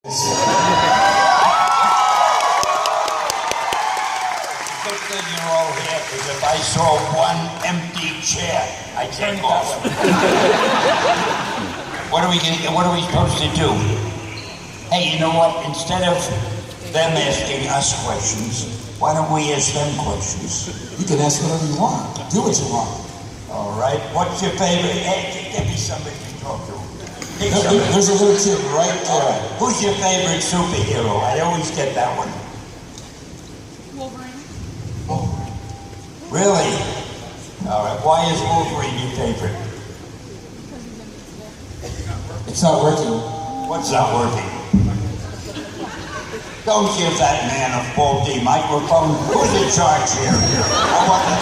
Good thing you're all here, because if I saw one empty chair, I'd take off. What are we supposed to do? Hey, you know what? Instead of them asking us questions, why don't we ask them questions? You can ask whatever you want. Do what you want. All right. What's your favorite? Hey, give me somebody to talk to. There's a little kid right there. Right. Who's your favorite superhero? I always get that one. Wolverine. Wolverine. Really? All right. Why is Wolverine your favorite? It's not working. What's not working? Don't give that man a faulty microphone. Who's in charge here? I want that.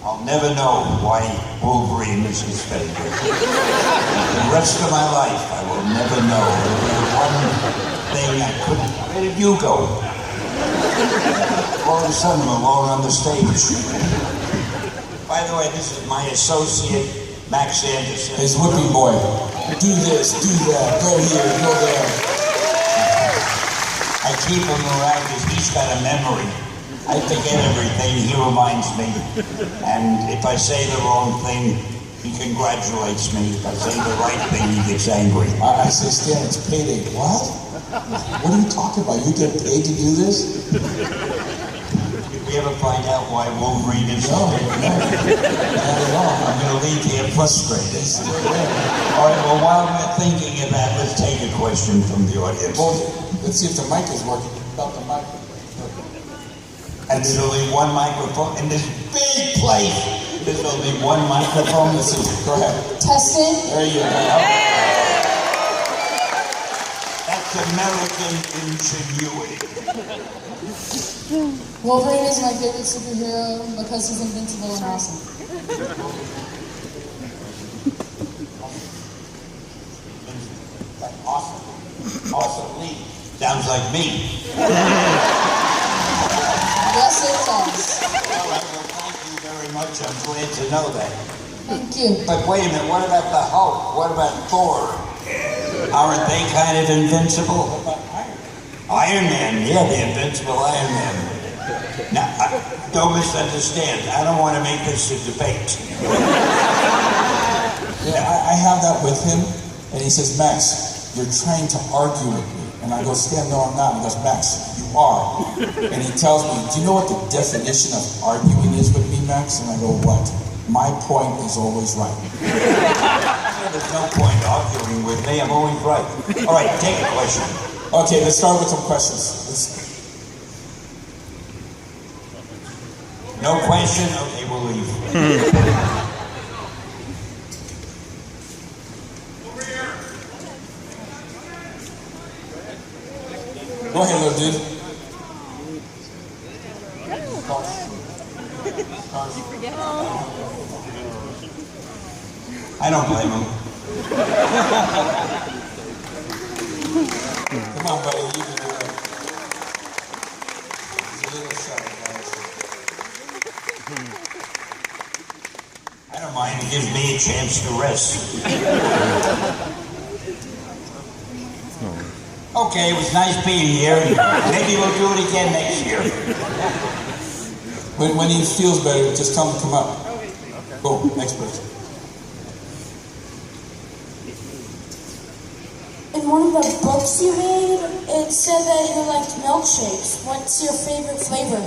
I'll never know why Wolverine is his favorite. The rest of my life, I will never know. There'll be one thing I couldn't. Where did you go? All of a sudden, I'm alone on the stage. By the way, this is my associate, Max Anderson. His whipping boy. Do this, do that, go here, go there. I keep him around because he's got a memory. I forget everything, he reminds me. And if I say the wrong thing, he congratulates me. If I say the right thing, he gets angry. I say, Stan, it's payday. What? What are you talking about? You get paid to do this? Did we ever find out why Wolverine is so big? No, not at all. I'm going to leave here frustrated. All right, well, while we're thinking of that, let's take a question from the audience. Well, let's see if the mic is working. About the mic. And there's only one microphone in this big place. There's only one microphone. Let's see. Go ahead. Testing. There you go. That's American ingenuity. Wolverine is my favorite superhero because he's invincible and awesome. Awesome. Awesomely. Sounds like me. Yes, it does. All right, well, thank you very much. I'm glad to know that. Thank you. But wait a minute, what about the Hulk? What about Thor? Aren't they kind of invincible? What about Iron Man? Yeah, the invincible Iron Man. Now, don't misunderstand. I don't want to make this a debate. Yeah, I have that with him, and he says, Max, you're trying to argue with me. And I go, Stan, no, I'm not. He goes, Max, you are. And he tells me, do you know what the definition of arguing is with me, Max? And I go, what? My point is always right. There's no point arguing with me. I'm always right. All right, take a question. Okay, let's start with some questions. No question? Okay, we'll leave. Go ahead, little dude. I don't blame him. Come on, buddy, you can do it. He's a little shy, guys. I don't mind. It gives me a chance to rest. Okay, it was nice being here. Maybe we'll do it again next year. When he feels better, just tell him to come up. Go, next person. In one of the books you read, it said that you liked milkshakes. What's your favorite flavor?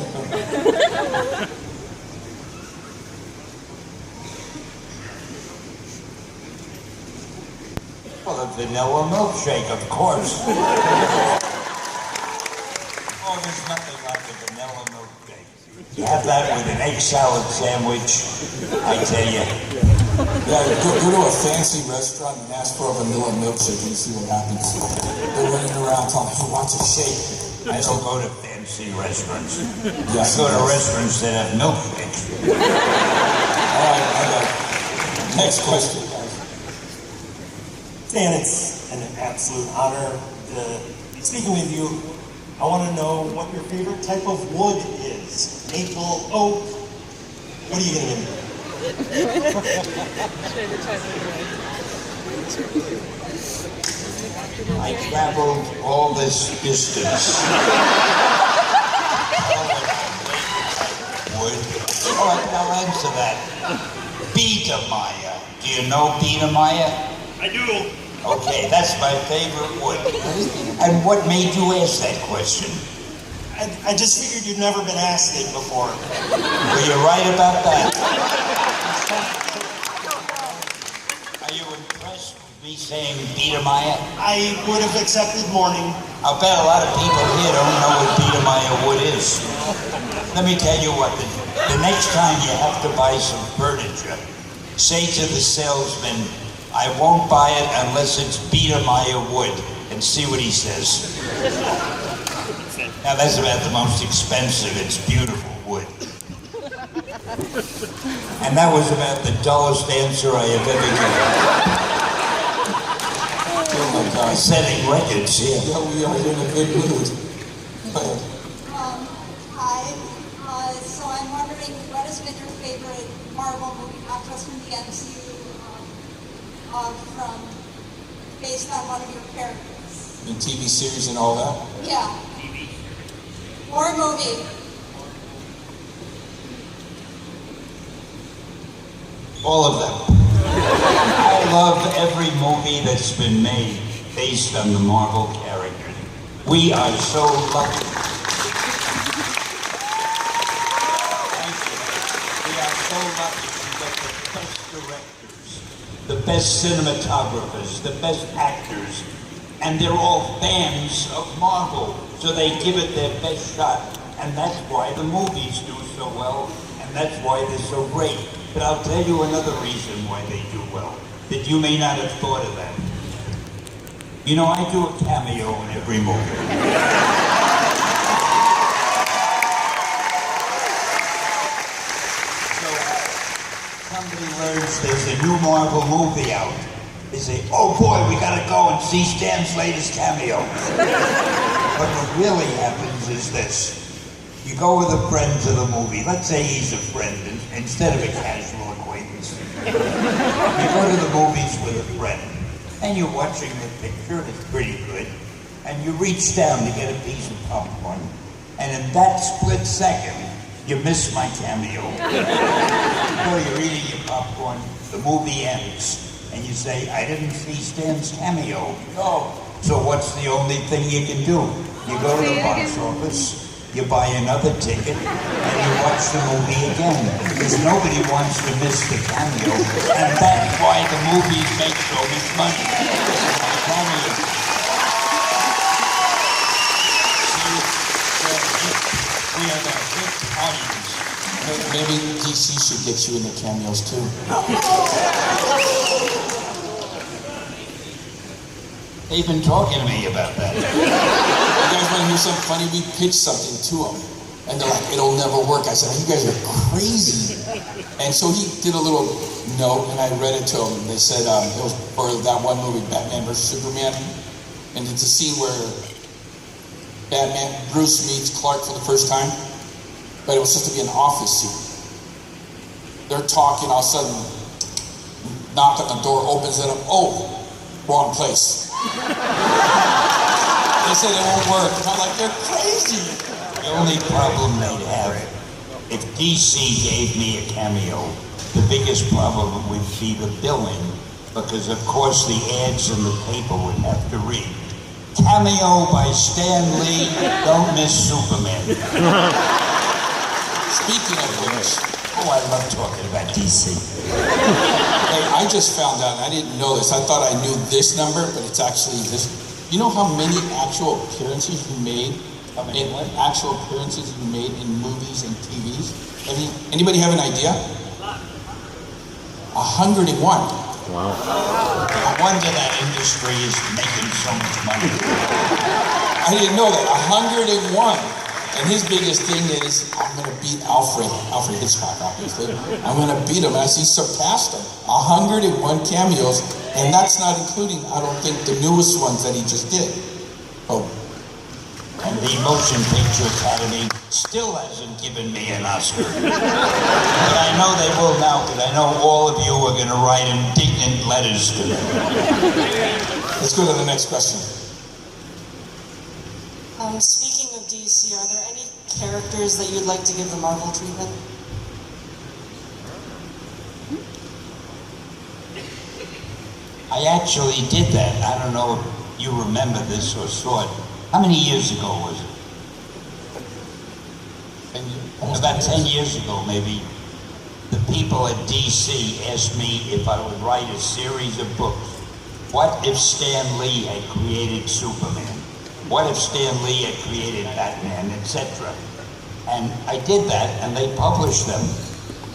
Well, a vanilla milkshake, of course. Oh, there's nothing like a vanilla milkshake. You have that with an egg salad sandwich, I tell you. Yeah, go to a fancy restaurant and ask for a vanilla milkshake and see what happens. They're running around telling me, who wants a shake? I don't go to fancy restaurants. Yes, I go to restaurants that have milkshakes. All right, I got it. Next question, guys. Dan, it's an absolute honor to be speaking with you. I want to know what your favorite type of wood is. Maple, oak. What are you going to give me? I traveled all this distance. All right, I'll answer that. Biedermeier. Do you know Biedermeier? I do. Okay, that's my favorite wood. And what made you ask that question? I just figured you'd never been asked it before. Well, you're right about that. Are you impressed with me saying Biedermeier? I would have accepted morning. I'll bet a lot of people here don't know what Biedermeier wood is. Let me tell you what, the next time you have to buy some furniture, say to the salesman, I won't buy it unless it's Biedermeier wood, and see what he says. Now that's about the most expensive, it's beautiful wood. And that was about the dullest answer I have ever given. Oh my God. Setting records here. Yeah, we are in a good mood. Go ahead. Hi. So I'm wondering, what has been your favorite Marvel movie, not just from the MCU, from based on one of your characters? In TV series and all that? Yeah. Or movie. All of them. I love every movie that's been made based on the Marvel characters. We are so lucky. Thank you. We are so lucky to get the best directors, the best cinematographers, the best actors, and they're all fans of Marvel, so they give it their best shot. And that's why the movies do so well, and that's why they're so great. But I'll tell you another reason why they do well, that you may not have thought of that. You know, I do a cameo in every movie. So, somebody learns there's a new Marvel movie out. They say, oh boy, we gotta go and see Stan's latest cameo. But what really happens is this. You go with a friend to the movie. Let's say he's a friend instead of a casual acquaintance. You go to the movies with a friend, and you're watching the picture, and it's pretty good, and you reach down to get a piece of popcorn, and in that split second, you miss my cameo. So you're eating your popcorn, the movie ends, and you say, I didn't see Stan's cameo. No. So what's the only thing you can do? You go to the box office, you buy another ticket, and you watch the movie again. Because nobody wants to miss the cameo. And that's why the movies make so much money. Cameo. See, we are the hit audience. Maybe DC should get you in the cameos too. They've been talking to me about that. You guys want to hear something funny? We pitched something to them. And they're like, it'll never work. I said, you guys are crazy. And so he did a little note, and I read it to him. They said it was for that one movie, Batman vs. Superman. And it's a scene where Bruce meets Clark for the first time. But it was supposed to be an office scene. They're talking, all of a sudden, knock on the door, opens it up. Oh, wrong place. They said it won't work. I'm like, they're crazy. The only problem they'd have, if DC gave me a cameo, the biggest problem would be the billing, because of course the ads in the paper would have to read, cameo by Stan Lee, don't miss Superman. Speaking of which, oh, I love talking about DC. hey, I just found out, I didn't know this. I thought I knew this number, but it's actually this. You know how many actual appearances you made? Actual appearances you made in movies and TVs? Anybody have an idea? 101. Wow. No wonder that industry is making so much money. I didn't know that. 101. And his biggest thing is, I'm going to beat Alfred Hitchcock, obviously. I'm going to beat him, as he surpassed him. 101 cameos, and that's not including, I don't think, the newest ones that he just did. Oh, And the Motion Picture Academy still hasn't given me an Oscar. But I know they will now, because I know all of you are going to write indignant letters to them. Let's go to the next question. Speaking of DC, are there any characters that you'd like to give the Marvel treatment? I actually did that. I don't know if you remember this or saw it. How many years ago was it? About 10 years ago, maybe. The people at DC asked me if I would write a series of books. What if Stan Lee had created Superman? What if Stan Lee had created Batman, etc.? And I did that, and they published them.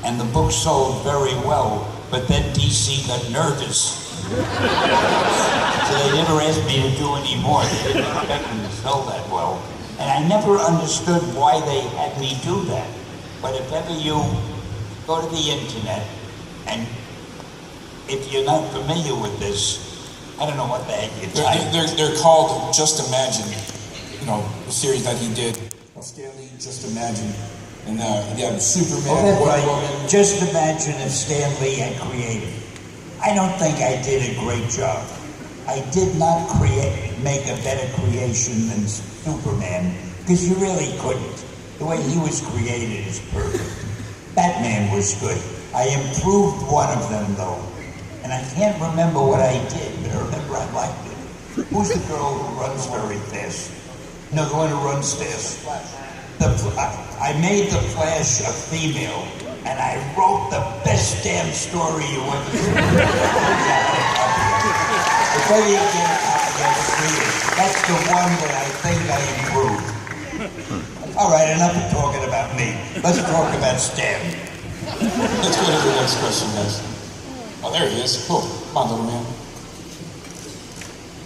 And the book sold very well, but then DC got nervous. So they never asked me to do any more. They didn't expect them to sell that well. And I never understood why they had me do that. But if ever you go to the internet, and if you're not familiar with this, I don't know what the heck you're typing. They're called Just Imagine, you know, the series that he did of Stan Lee, Just Imagine. And you have Superman. Oh, that's right. Just imagine if Stan Lee had created. I don't think I did a great job. I did not make a better creation than Superman, because you really couldn't. The way he was created is perfect. Batman was good. I improved one of them, though. And I can't remember what I did, but I remember I liked it. Who's the girl who runs very fast? No, the one who runs fast. I made the Flash a female, and I wrote the best damn story you ever saw. Before you get a copy, read it. That's the one that I think I improved. All right, enough of talking about me. Let's talk about Stan. Let's go to the next question, guys. Oh, there he is. Cool. Come on, little man.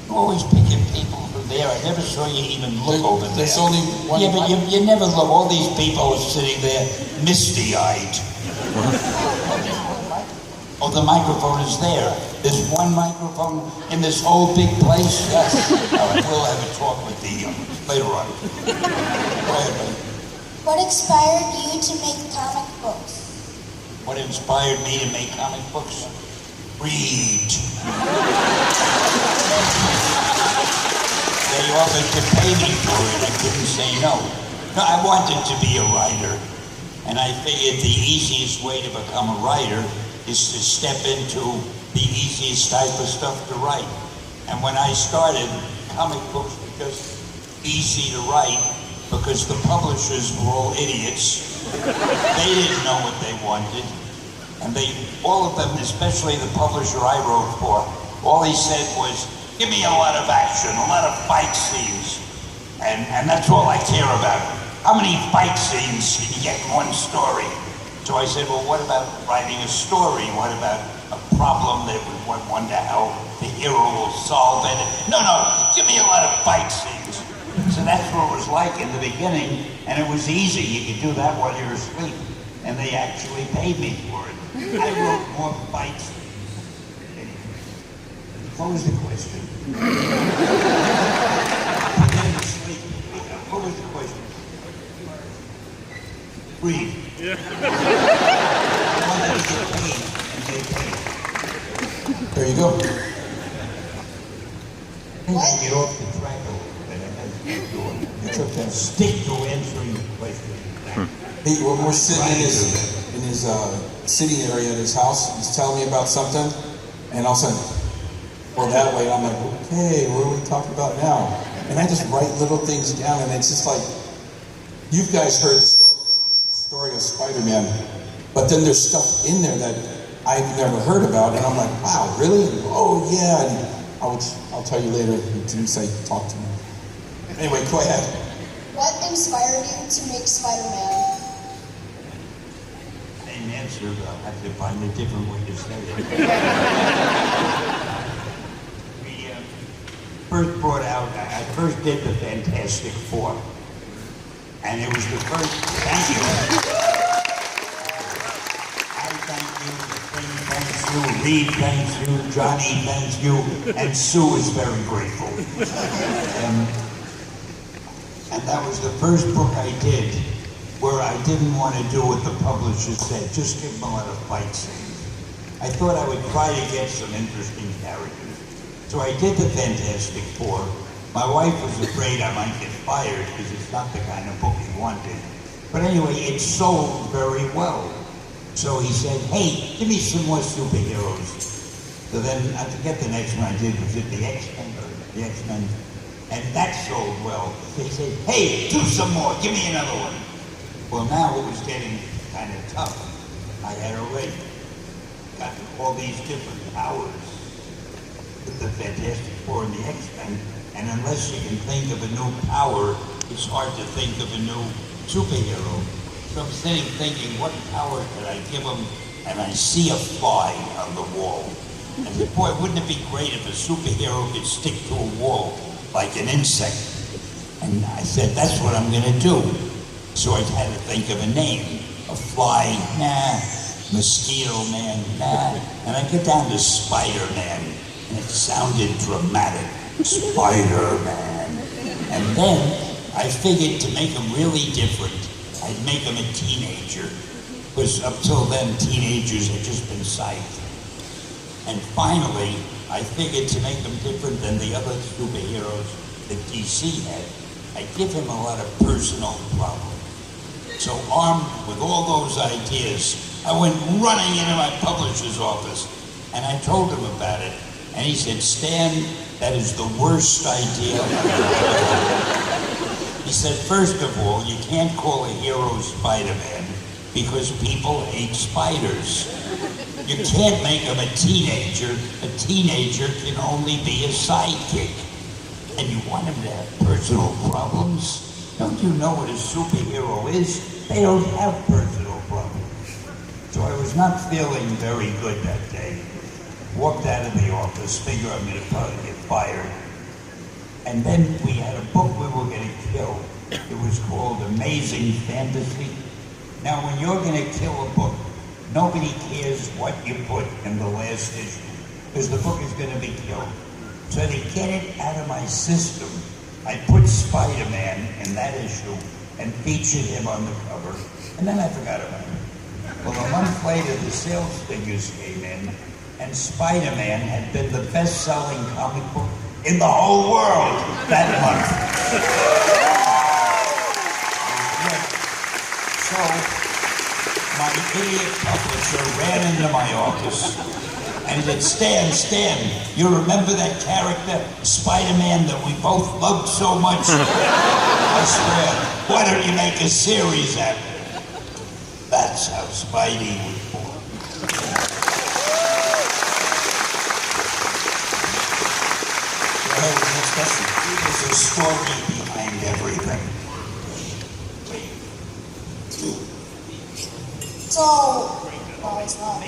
You're always picking people from there. I never saw you even look over there. There's only one. Yeah, but you never look. All these people are sitting there misty-eyed. Oh, the microphone is there. There's one microphone in this whole big place? Yes. All right, we'll have a talk with the later on. Go ahead, buddy. What inspired you to make comic books? What inspired me to make comic books? Read. They offered to pay me for it. I couldn't say no. No, I wanted to be a writer. And I figured the easiest way to become a writer is to step into the easiest type of stuff to write. And when I started, comic books were just easy to write because the publishers were all idiots. They didn't know what they wanted. And all of them, especially the publisher I wrote for, all he said was, give me a lot of action, a lot of fight scenes. And that's all I care about. How many fight scenes can you get in one story? So I said, well, what about writing a story? What about a problem that we wonder how the hero will solve it? No, give me a lot of fight scenes. So that's what it was like in the beginning, and it was easy. You could do that while you're asleep, and they actually paid me for it. I wrote more fight scenes. What was the question? Pretend to sleep. What was the question? Read. I wanted to get paid, and they paid. There you go. I think I get off the track a little bit. I have to keep doing it. It's okay. Stick to answering the question. Hey, when we're sitting in his sitting area at his house, he's telling me about something, and all of a sudden, well, that way, I'm like, okay, what are we talking about now? And I just write little things down, and it's just like, you guys heard the story of Spider-Man, but then there's stuff in there that I've never heard about, and I'm like, wow, really? Oh, yeah. And I'll tell you later, until I talk to me. Anyway, go ahead. What inspired you to make Spider-Man? Same answer, but I'll have to find a different way to say it. I first did the Fantastic Four. And it was the first, thank you. I thank you, the thing thanks you, Reed thanks you, Johnny thanks you, and Sue is very grateful. And that was the first book I did where I didn't want to do what the publisher said, just give them a lot of fight scenes. I thought I would try to get some interesting characters. So I did the Fantastic Four. My wife was afraid I might get fired because it's not the kind of book he wanted. But anyway, it sold very well. So he said, hey, give me some more superheroes. So then, I forget the next one I did, was it the X-Men or the X-Men? And that sold well. So he said, hey, do some more, give me another one. Well, now it was getting kind of tough. I had already got all these different powers with the Fantastic Four and the X-Men, and unless you can think of a new power, it's hard to think of a new superhero. So I'm sitting thinking, what power could I give him? And I see a fly on the wall. And I said, boy, wouldn't it be great if a superhero could stick to a wall like an insect? And I said, that's what I'm gonna do. So I had to think of a name. A fly, nah. Mosquito Man, nah. And I get down to Spider-Man, and it sounded dramatic. Spider-Man. And then I figured to make him really different, I'd make him a teenager. Because up till then, teenagers had just been psyched. And finally, I figured to make him different than the other superheroes that DC had, I'd give him a lot of personal problems. So armed with all those ideas, I went running into my publisher's office and I told him about it. And he said, Stan, that is the worst idea I've ever had. He said, first of all, you can't call a hero Spider-Man because people hate spiders. You can't make him a teenager. A teenager can only be a sidekick. And you want him to have personal problems? Don't you know what a superhero is? They don't have personal problems. So I was not feeling very good that day. Walked out of the office, figured I'm going to probably get fired. And then we had a book we were going to kill. It was called Amazing Fantasy. Now, when you're going to kill a book, nobody cares what you put in the last issue, because the book is going to be killed. So to get it out of my system, I put Spider-Man in that issue and featured him on the cover, and then I forgot about it. Well, a month later, the sales figures came in, and Spider-Man had been the best-selling comic book in the whole world that month. So, my idiot publisher ran into my office and he said, Stan, you remember that character, Spider-Man, that we both loved so much? I swear, why don't you make a series out of it? That's how Spidey was born. There's a story behind everything. So, it's not.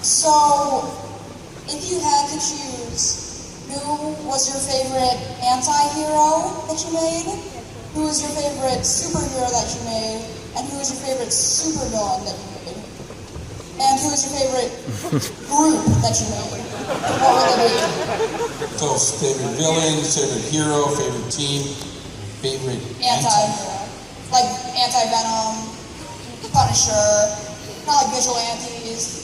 So, if you had to choose, who was your favorite anti-hero that you made? Who was your favorite superhero that you made? And who was your favorite supervillain that you made? And who was your favorite group that you made? What would they be? So, favorite villain, favorite hero, favorite team, favorite Anti-hero. Like Anti-Venom, Punisher, not like vigilantes,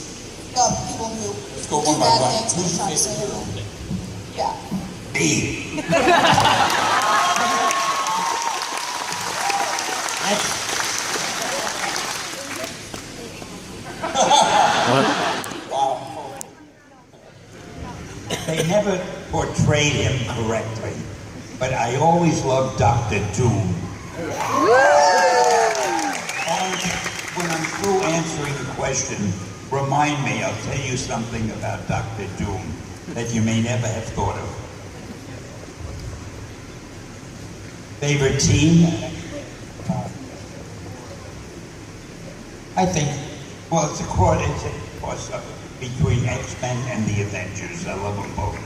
the people who Let's go do one by bad one. things Who's but your try to favorite save hero? them. Yeah. Me. They never portrayed him correctly, but I always loved Dr. Doom. And when I'm through answering the question, remind me, I'll tell you something about Dr. Doom that you may never have thought of. Favorite team? I think, well, it's a cross-up between X-Men and the Avengers. I love them both.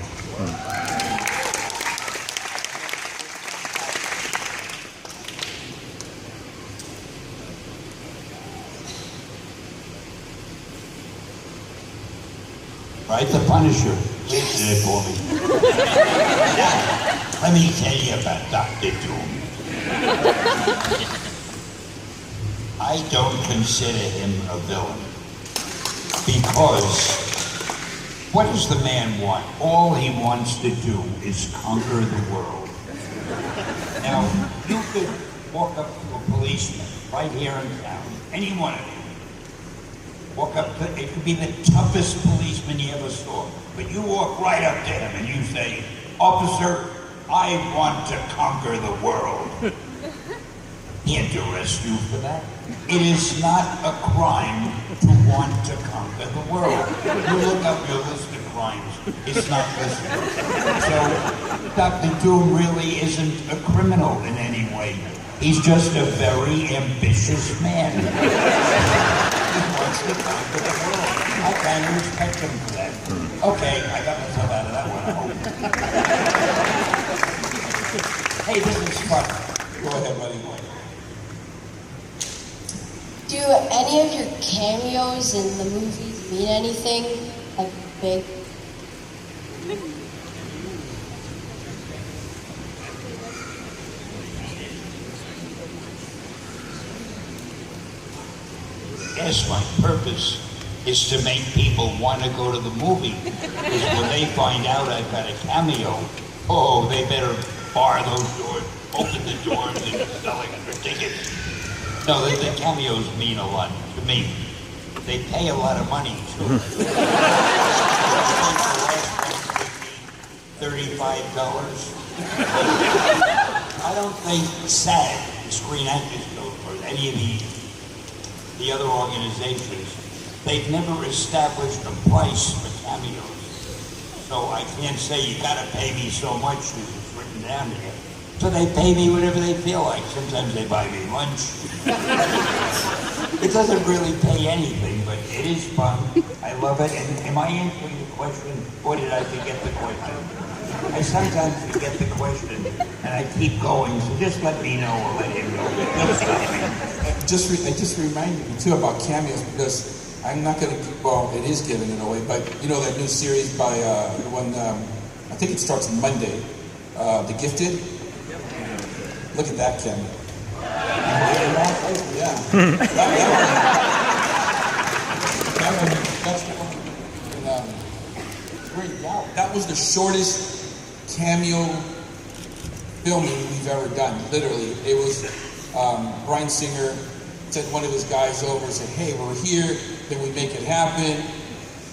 right? The Punisher. Answer it for me. Now, let me tell you about Dr. Doom. I don't consider him a villain because what does the man want? All he wants to do is conquer the world. Now, you could walk up to a policeman right here in town, any one of you. Walk up to, it could be the toughest policeman you ever saw, but you walk right up to him and you say, "Officer, I want to conquer the world." He had to arrest you for that. It is not a crime to want to conquer the world. You look up your list of crimes, it's not listed. So, Dr. Doom really isn't a criminal in any way. He's just a very ambitious man. He wants to conquer the world. I kind of respect him for that. Okay, I got myself out of that one, I hope. Hey, this is fun. Go ahead, buddy. Do any of your cameos in the movies mean anything? Like big? Yes, my purpose is to make people want to go to the movie. Because when they find out I've got a cameo, oh, they better bar those doors, open the doors and selling for tickets. No, the cameos mean a lot to me. They pay a lot of money, so. $35. I don't think SAG, Screen Actors Guild, or any of the other organizations, they've never established a price for cameos. So I can't say you gotta pay me so much because it's written down here. So they pay me whatever they feel like. Sometimes they buy me lunch. It doesn't really pay anything, but it is fun. I love it. And am I answering the question, or did I forget the question? I sometimes forget the question, and I keep going, so just let me know or let him know. I just reminded me too about cameos because I'm not going to, well, it is giving it away, but you know that new series by the one, I think it starts Monday, The Gifted? Look at that cameo. Yeah. That's the one. That was the shortest cameo filming we've ever done. Literally, it was Bryan Singer sent one of his guys over and said, "Hey, we're here. Can we make it happen?"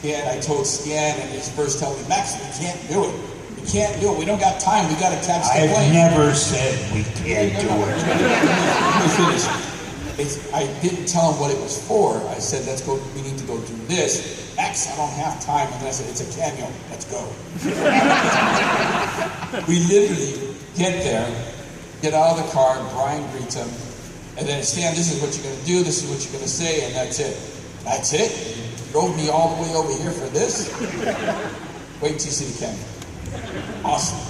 And I told Scan, and his first telling me, "Max, we can't do it. We can't do it. We don't got time. We got to catch the plane." I've never said we can't do it. Let me finish. I didn't tell him what it was for. I said, "Let's go. We need to go do this." Max, I don't have time. And I said, "It's a cameo. Let's go." We literally get there, get out of the car, Brian greets him, and then, "Stan, this is what you're going to do, this is what you're going to say," and that's it. That's it? You drove me all the way over here for this? Wait till you see the cameo. Awesome.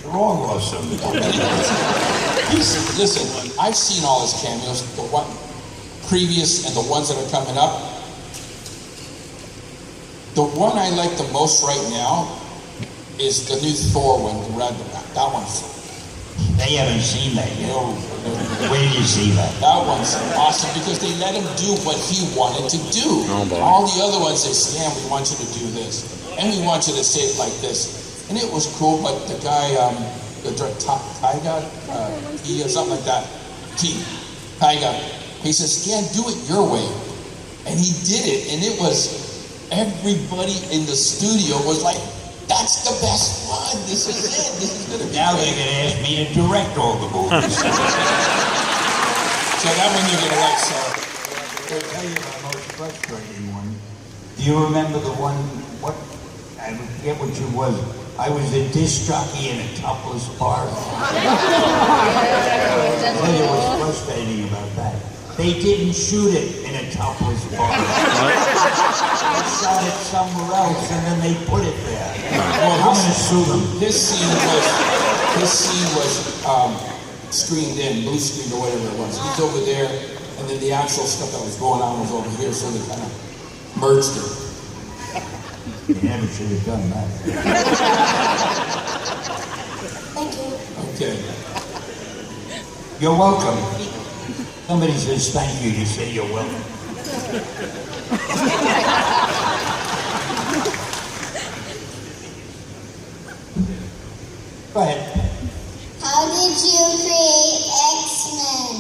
They're all awesome. Listen, I've seen all his cameos, the one previous and the ones that are coming up. The one I like the most right now is the new Thor one, that one's. They haven't seen that yet. Where do you see that? That one's awesome because they let him do what he wanted to do. All the other ones, they say, "Stan, we want you to do this. And we want you to say it like this." And it was cool, but the guy, the Taiga, something like that, Taiga, he says, "Stan, do it your way." And he did it, and it was, everybody in the studio was like, "That's the best one. This is it. This is gonna be Now great." they're going to ask me to direct all the movies. So that one you're gonna like. So I'll tell you the most frustrating one. Do you remember the one, what, I forget what it was. I was a disc jockey in a topless bar. I'll tell you what's frustrating about that. They didn't shoot it in a topless bar. They shot it somewhere else and then they put it there. Well, I'm going to sue them. This scene was screened in, blue screened or whatever it was. He's over there, and then the actual stuff that was going on was over here, so they kind of merged it. You never should have done that. Thank you. Okay. You're welcome. Somebody says thank you, you say you're welcome. Go ahead. How did you create X-Men?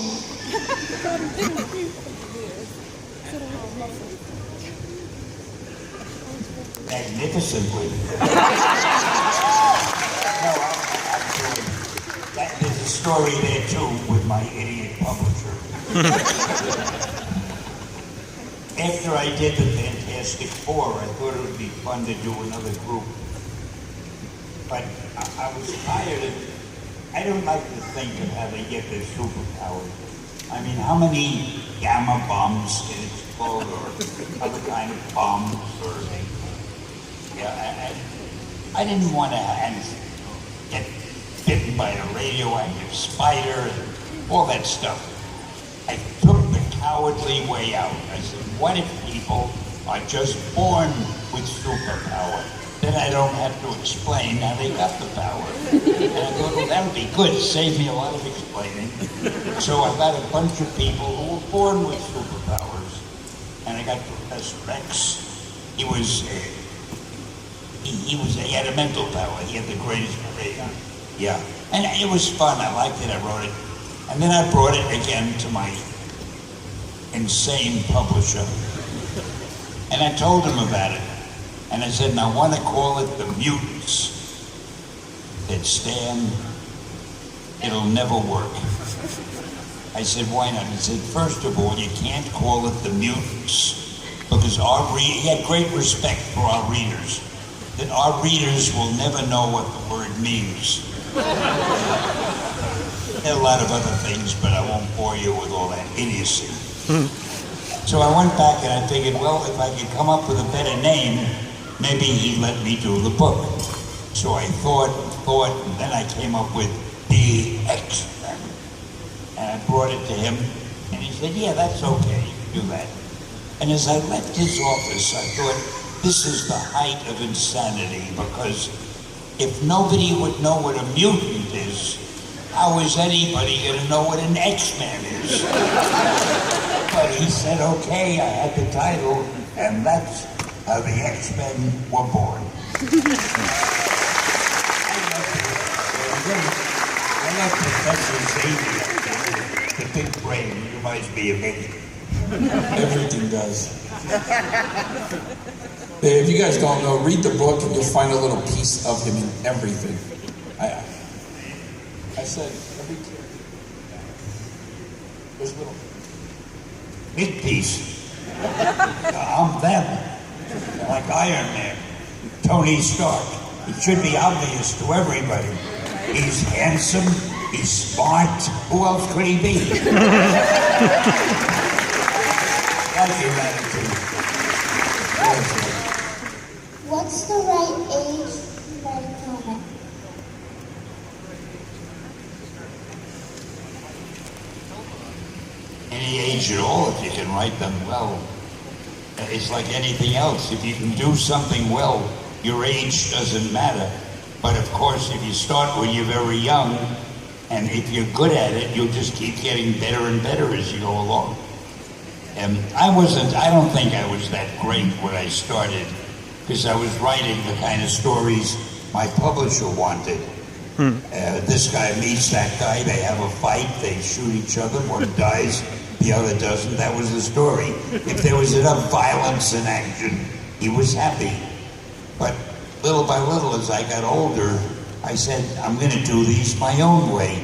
Magnificently. No, actually, there's a story there too with my idiot publisher. After I did the Fantastic Four, I thought it would be fun to do another group. But I was tired of, I don't like to think of how they get their superpowers. I mean, how many gamma bombs can explode or other kind of bombs or I didn't want to get bitten by a radioactive spider and all that stuff. I took the cowardly way out. I said, what if people are just born with superpower? Then I don't have to explain how they got the power. And I thought, well, that would be good. Save me a lot of explaining. So I got a bunch of people who were born with superpowers. And I got Professor X. He had a mental power. He had the greatest brain. Yeah. And it was fun. I liked it. I wrote it. And then I brought it again to my insane publisher. And I told him about it. And I said, now I want to call it The Mutants. He said, Stan, it'll never work. I said, why not? He said, first of all, you can't call it The Mutants. Because he had great respect for our readers. That our readers will never know what the word means. There are a lot of other things, but I won't bore you with all that idiocy. So I went back and I figured, well, if I could come up with a better name, maybe he'd let me do the book. So I thought, and then I came up with The X-Men. And I brought it to him, and he said, yeah, that's okay, you can do that. And as I left his office, I thought, this is the height of insanity, because if nobody would know what a mutant is, how is anybody going to know what an X-Man is? But he said, okay, I had the title, and that's how the X-Men were born. I love Professor Xavier, the big brain. He reminds me of me. Everything does. If you guys don't know, read the book and you'll find a little piece of him in everything. I said every there's a little Big piece. I'm them. Like Iron Man. Tony Stark. It should be obvious to everybody. He's handsome. He's smart. Who else could he be? Like your attitude. What's the right age to write a comic? Any age at all, if you can write them well. It's like anything else. If you can do something well, your age doesn't matter. But of course, if you start when you're very young, and if you're good at it, you'll just keep getting better and better as you go along. And I don't think I was that great when I started, because I was writing the kind of stories my publisher wanted. This guy meets that guy, they have a fight, they shoot each other, one dies, the other doesn't. That was the story. If there was enough violence and action, he was happy. But little by little, as I got older, I said, I'm going to do these my own way.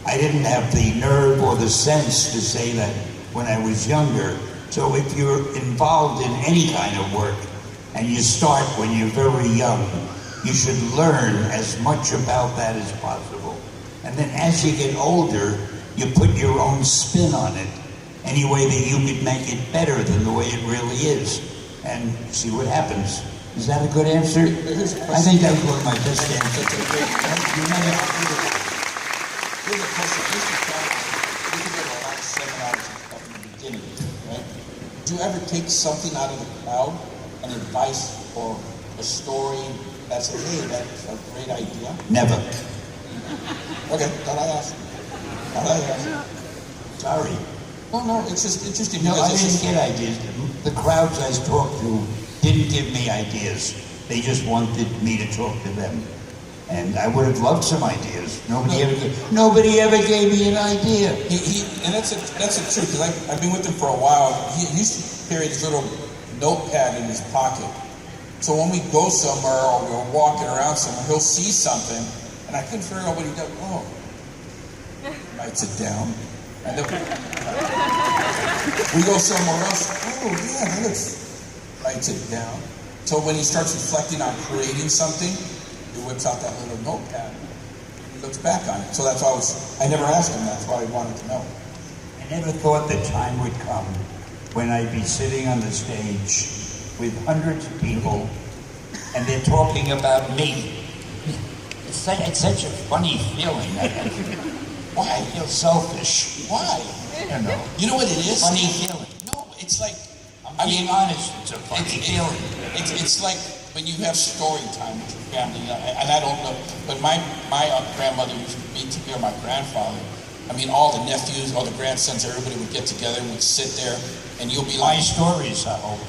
I didn't have the nerve or the sense to say that when I was younger. So if you're involved in any kind of work, and you start when you're very young, you should learn as much about that as possible. And then as you get older, you put your own spin on it, any way that you could make it better than the way it really is, and see what happens. Is that a good answer? I think that was my best answer. Here's a question. We can get a lot of seminars at the beginning, right? Do you ever take something out of the crowd, an advice or a story that says, hey, that's a great idea? Never. Okay, thought I asked. Sorry. No, it's just interesting. No, I because it's didn't get ideas. The crowds I talked to didn't give me ideas. They just wanted me to talk to them. And I would have loved some ideas. Nobody ever gave me an idea. And that's the truth, because I've been with him for a while. He used to carry this little notepad in his pocket. So when we go somewhere or we're walking around somewhere, he'll see something, and I couldn't figure out what he does. Oh, writes it down. And then we go somewhere else. Oh, yeah, that looks. Writes it down. So when he starts reflecting on creating something, he whips out that little notepad. He looks back on it. So that's why I never asked him. That's why I wanted to know. I never thought the time would come when I'd be sitting on the stage with hundreds of people, and they're talking about me. It's such a funny feeling. Why? I feel selfish. Why? You know. You know what it is? Funny feeling. No, it's like, I'm being honest, it's a funny feeling. It's like when you have story time with your family, and I don't know, but my grandmother used to be together, my grandfather. I mean, all the nephews, all the grandsons, everybody would get together and would sit there, and you'll be like... My stories, I hope.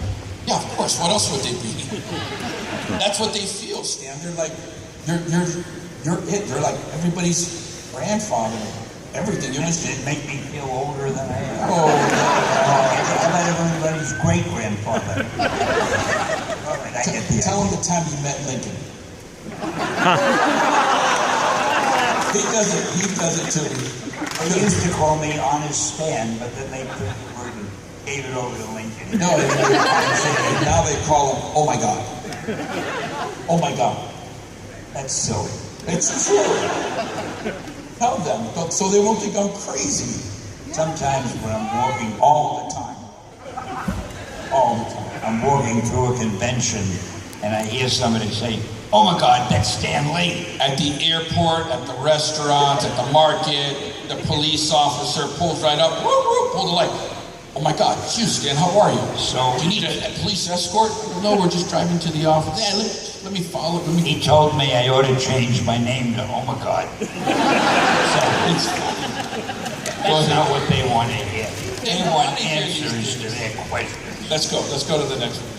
Yeah, of course. What else would they be? That's what they feel, Stan. They're like, you're it. They're like everybody's grandfather. Everything. You understand? Make me feel older than I am. Oh, How about everybody's great-grandfather? All right, I get the tell him idea. the time you met Lincoln. He does it too. They used to call me Honest Stan, but then they took the word and gave it over to Lincoln. No, now they call him, oh my God. Oh my God. That's silly. It's true. Tell them, so they won't think I'm crazy. Sometimes when I'm walking, All the time. I'm walking through a convention, and I hear somebody say, "Oh my God, that's Stan Lee." At the airport, at the restaurant, at the market, the police officer pulls right up, woo, woo, pull the light. Oh my God, it's you, Stan, how are you? So Do you need a police escort? No, we're just driving to the office. Yeah, let me follow. he told me I ought to change my name to Oh my God. So It's that's not what they want to hear. They want answers to their questions. Let's go to the next one.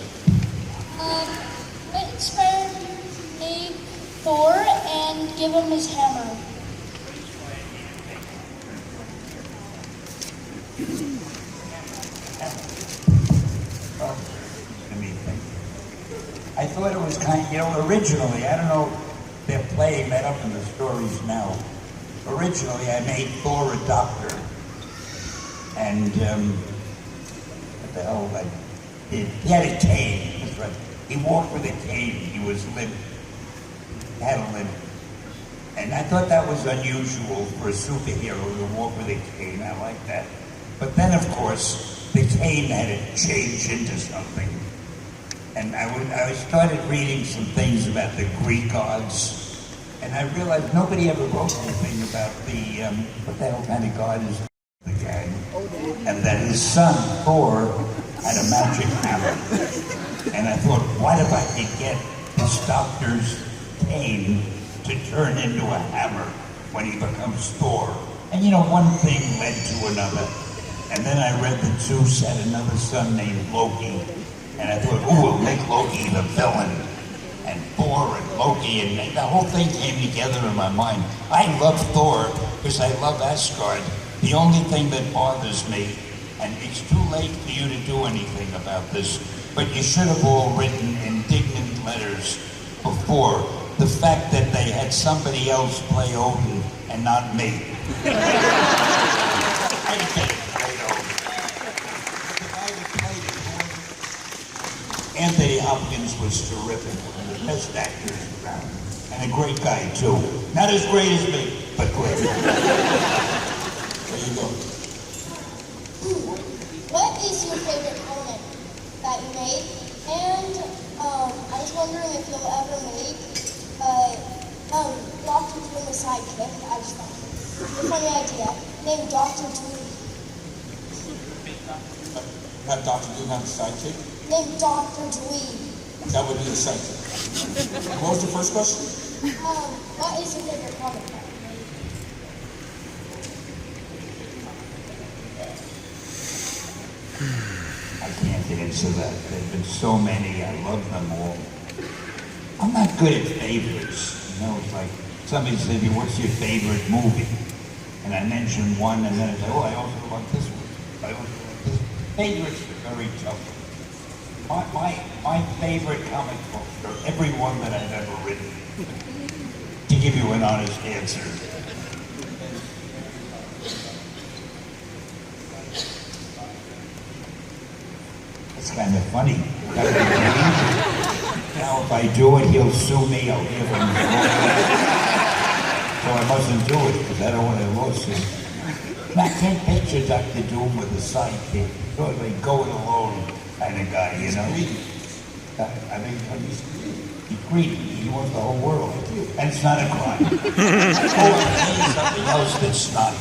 What inspired you to make Thor and give him his hammer? I thought it was originally, I don't know if they're playing that up in the stories now. Originally, I made Thor a doctor. And, what the hell, he had a cane, that's right. He walked with a cane, he was limp. He had a limp. And I thought that was unusual for a superhero to walk with a cane, I like that. But then, of course, the cane had to change into something. And I started reading some things about the Greek gods, and I realized nobody ever wrote anything about what the hell kind of god is the guy, and that his son, Thor, had a magic hammer. And I thought, what if I could get this doctor's cane to turn into a hammer when he becomes Thor? And one thing led to another. And then I read that Zeus had another son named Loki. And I thought, we'll make Loki the villain. And Thor and Loki, and the whole thing came together in my mind. I love Thor because I love Asgard. The only thing that bothers me, and it's too late for you to do anything about this, but you should have all written indignant letters before, the fact that they had somebody else play Odin and not me. I can't play Odin. Anthony Hopkins was terrific, one of the best actors around, and a great guy too. Not as great as me, but great. There you go. What is your favorite comic that you made? And I was wondering if you'll ever make Dr. Doom a sidekick. I just thought it was a funny idea. Named Dr. Doom. Have Dr. Doom have a sidekick? Named Dr. Dweeb. That would be the second. What was the first question? What is your favorite comic book? I can't answer that. There have been so many. I love them all. I'm not good at favorites. You know, it's like somebody said, what's your favorite movie? And I mention one, and then I say, oh, I also love this one. I also love this one. Favorites are very tough. My favorite comic books are every one that I've ever written. To give you an honest answer. It's kind of funny. Now, if I do it, he'll sue me. I'll give him. So I mustn't do it because I don't want a lawsuit. I can't picture Dr. Doom with a sidekick. Sort of a go-it-alone kind of guy, you know? I mean, he's greedy. He wants the whole world. And it's not a crime. Oh, I'll tell you something else that's not.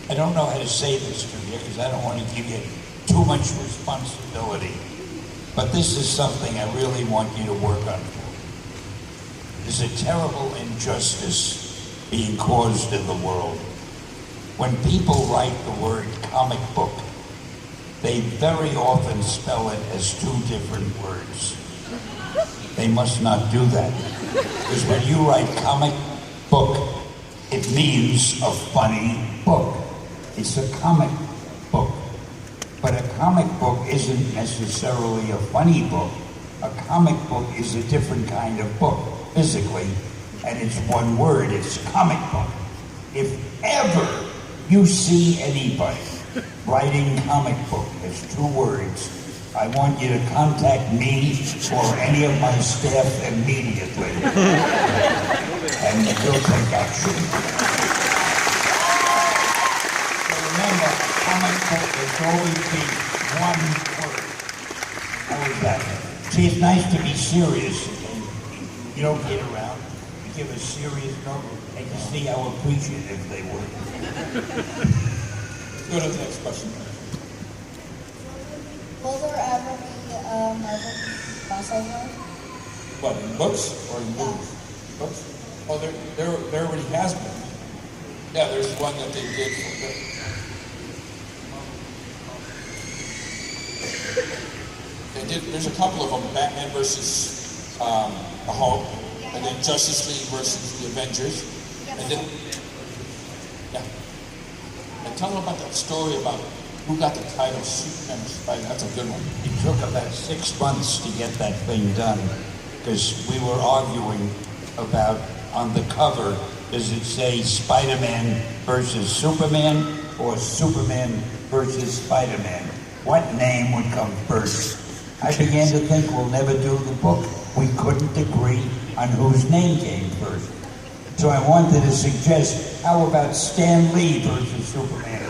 I don't know how to say this to you because I don't want to give you too much responsibility. But this is something I really want you to work on for. There's a terrible injustice being caused in the world. When people write the word comic book, they very often spell it as two different words. They must not do that. Because when you write comic book, it means a funny book. It's a comic book. But a comic book isn't necessarily a funny book. A comic book is a different kind of book, physically, and it's one word, it's comic book. If ever you see anybody writing comic book as two words, I want you to contact me or any of my staff immediately. And we'll take action. So remember, comic book has always been one word. How is that? See, it's nice to be serious. You don't get around. You give a serious note, and you see how appreciative they were. Go to the next question. Will there ever be a Marvel crossover? What, in books or in movies? Books? Oh, there already has been. Yeah, there's one that they did. There's a couple of them, Batman versus the Hulk, and then Justice League versus the Avengers. And then, yeah. And tell them about that story about who got the title Superman or Spider. That's a good one. It took about 6 months to get that thing done because we were arguing about on the cover, does it say Spider-Man versus Superman or Superman versus Spider-Man? What name would come first? I began to think we'll never do the book. We couldn't agree on whose name came first. So I wanted to suggest, how about Stan Lee versus Superman?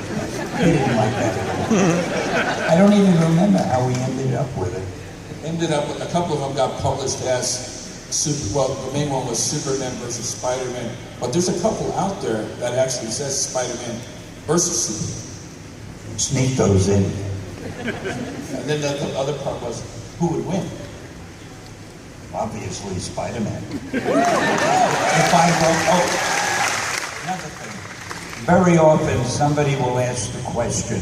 He didn't like that at all. I don't even remember how we ended up with it. Ended up with a couple of them got published as the main one was Superman versus Spider-Man. But there's a couple out there that actually says Spider-Man versus Superman. Sneak those in. And then the other part was, who would win? Obviously, Spider-Man. If I wrote, another thing. Very often, somebody will ask the question,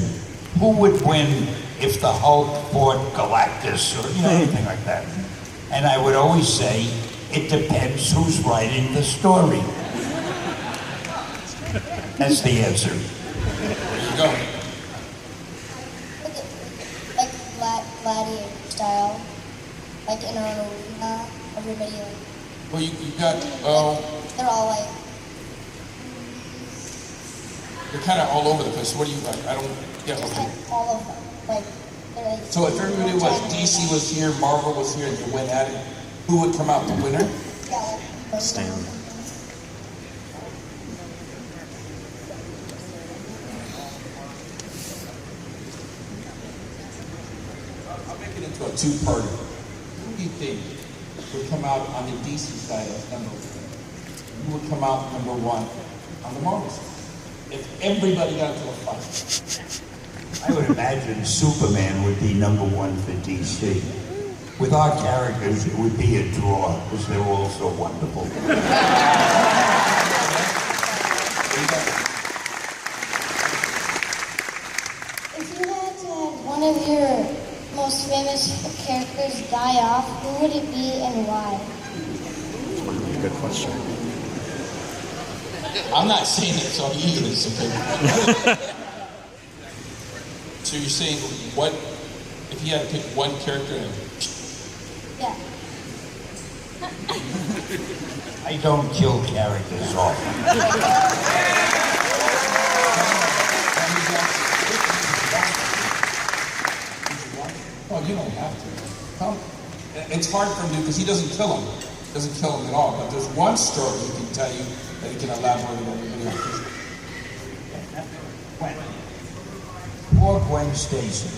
who would win if the Hulk fought Galactus or anything like that? And I would always say, it depends who's writing the story. That's the answer. There you go. Like gladiator style, like in our arena, everybody like. Well, you got, They're all like. you're kind of all over the place. What do you like? I don't get Just what like all of them, like. They're like. So if everybody was, DC was here, Marvel was here, and you went at it, who would come out the winner? Yeah, like. Stan. I'll make it into a two-parter. Who do you think would come out on the DC side as number one? Who would come out number one on the Marvel side? If everybody got into a fight. I would imagine Superman would be number one for DC. With our characters, it would be a draw, because they're all so wonderful. If you had to have one of your most famous characters die off, who would it be and why? Good question. I'm not saying it's on you, it's okay. So you're saying what, if you had to pick one character and Yeah. I don't kill characters often. well, you don't have to. It's hard for him because he doesn't kill him. He doesn't kill him at all. But there's one story he can tell you that he can elaborate on everybody else. Gwen. Poor Gwen Stacy.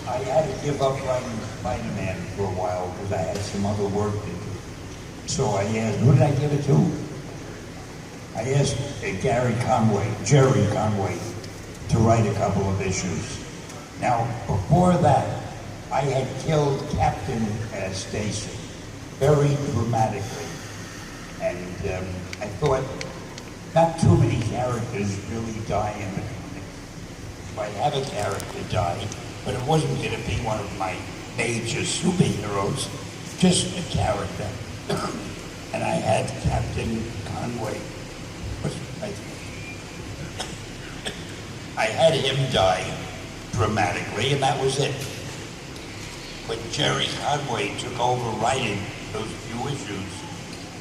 I had to give up writing Spider-Man for a while because I had some other work to do. So I asked, who did I give it to? I asked Jerry Conway, to write a couple of issues. Now, before that, I had killed Captain Stacy very dramatically. And I thought, not too many characters really die in the comics. If I have a character die, but it wasn't going to be one of my major superheroes, just a character. And I had Captain Conway. I had him die dramatically, and that was it. When Jerry Conway took over writing those few issues,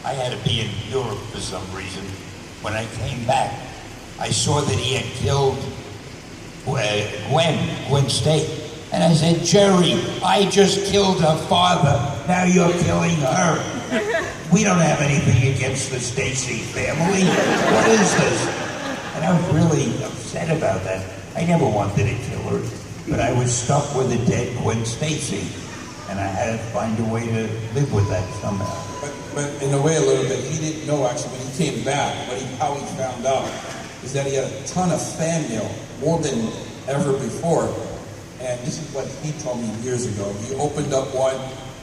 I had to be in Europe for some reason. When I came back, I saw that he had killed Gwen Stacy. And I said, Jerry, I just killed her father. Now you're killing her. We don't have anything against the Stacy family. What is this? And I was really upset about that. I never wanted to kill her, but I was stuck with a dead Gwen Stacy. And I had to find a way to live with that somehow. But in a way, a little bit, he didn't know actually when he came back, how he found out is that he had a ton of fan mail, more than ever before. And this is what he told me years ago. He opened up one,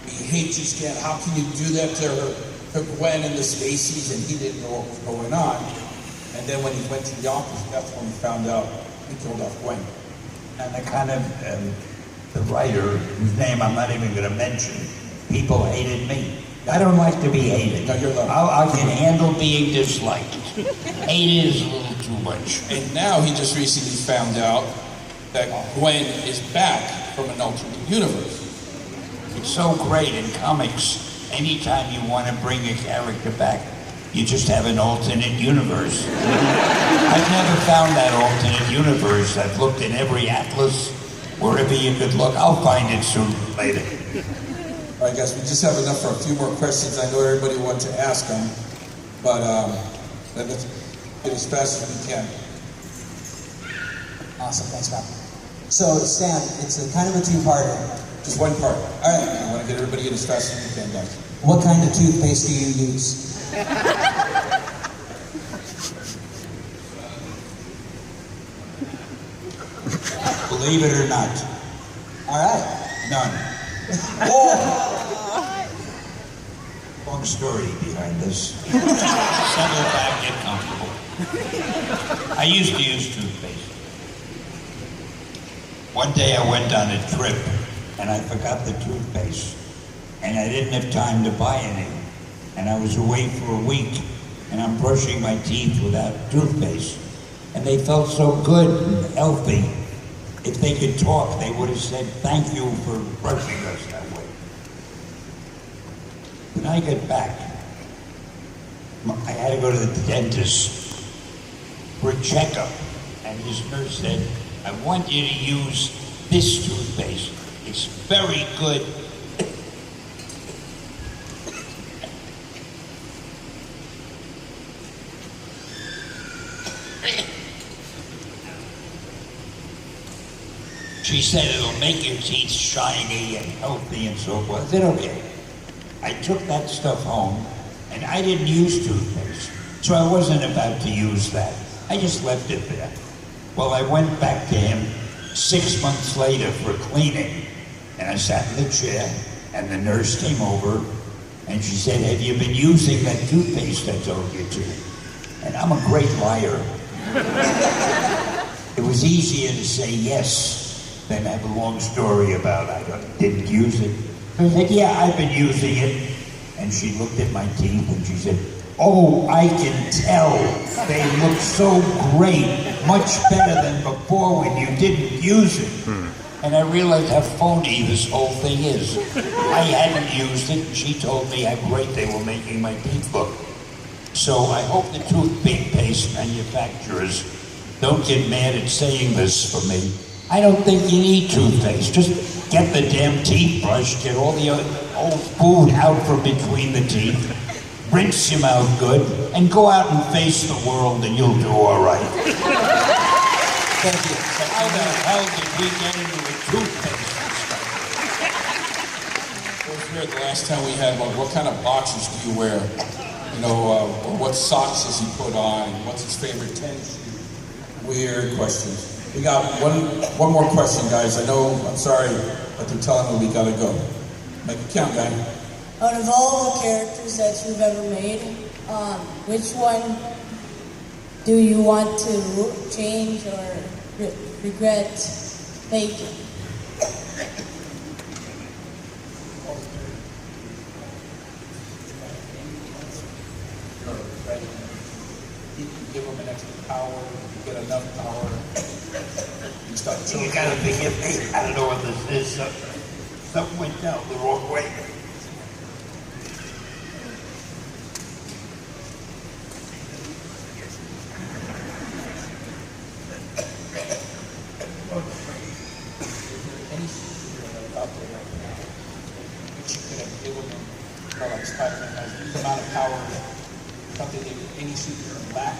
he hates you, Stan. How can you do that to her, to Gwen and the Stacys? And he didn't know what was going on. And then when he went to the office, that's when he found out he killed off Gwen. And the kind of, the writer, whose name I'm not even going to mention, people hated me. I don't like to be hated. No, you're lovely. I can handle being disliked. Hate is a little too much. And now he just recently found out that Gwen is back from an alternate universe. It's so great in comics. Anytime you want to bring a character back, you just have an alternate universe. I've never found that alternate universe. I've looked in every atlas, wherever you could look. I'll find it sooner or later. All right, guys, we just have enough for a few more questions. I know everybody wants to ask them, but let's get as fast as we can. Awesome, thanks, Rob. So, Stan, it's a kind of a two-parter. Just one part. All right, I want to get everybody in as fast as we can, guys. What kind of toothpaste do you use? Believe it or not. All right. None. Long story behind this. Settle back, get comfortable. I used to use toothpaste. One day I went on a trip and I forgot the toothpaste. And I didn't have time to buy any. And I was away for a week and I'm brushing my teeth without toothpaste. And they felt so good and healthy. If they could talk, they would have said, thank you for brushing us that way. When I got back, I had to go to the dentist for a checkup. And his nurse said, I want you to use this toothpaste. It's very good. She said it'll make your teeth shiny and healthy and so forth. I said, okay. I took that stuff home, and I didn't use toothpaste, so I wasn't about to use that. I just left it there. Well, I went back to him 6 months later for cleaning, And I sat in the chair, and the nurse came over, and she said, have you been using that toothpaste I told you to? And I'm a great liar. It was easier to say yes than have a long story about I didn't use it. I said, yeah, I've been using it. And she looked at my teeth and she said, oh, I can tell. They look so great, much better than before when you didn't use it. And I realized how phony this whole thing is. I hadn't used it, and she told me how great they were making my teeth look. So I hope the toothpaste manufacturers don't get mad at saying this for me. I don't think you need toothpaste. Just get the damn teeth brush, get all the old food out from between the teeth, rinse your mouth good, and go out and face the world, and you'll do all right. Thank you. How the hell did we get into a toothpaste? I was here the last time we had one. What kind of boxers do you wear? You know, or what socks does he put on? What's his favorite tennis shoe? Weird questions. We got one more question, guys. I know, I'm sorry, but they're telling me we gotta go. Make it count, guy. Out of all the characters that you've ever made, which one do you want to change or regret making? You can give them an extra power, you get enough power. You start You gotta forgive me. I don't know what this is. Something went down the wrong way. Any superhero out there right now, which you could have given them, like Spider-Man has this amount of power, something that any superhero lack.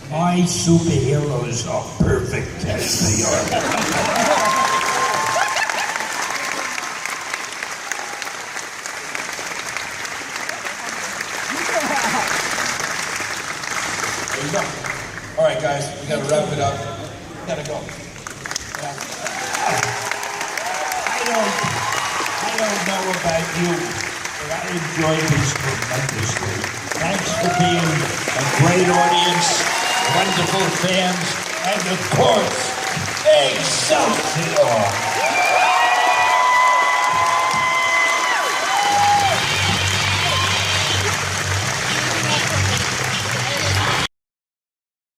My superheroes are perfect as they are. There you go. All right, guys, we gotta wrap it up. We gotta go. I don't know about you, but I enjoyed this tremendously. Thanks for being a great audience, wonderful fans, and of course, Excelsior!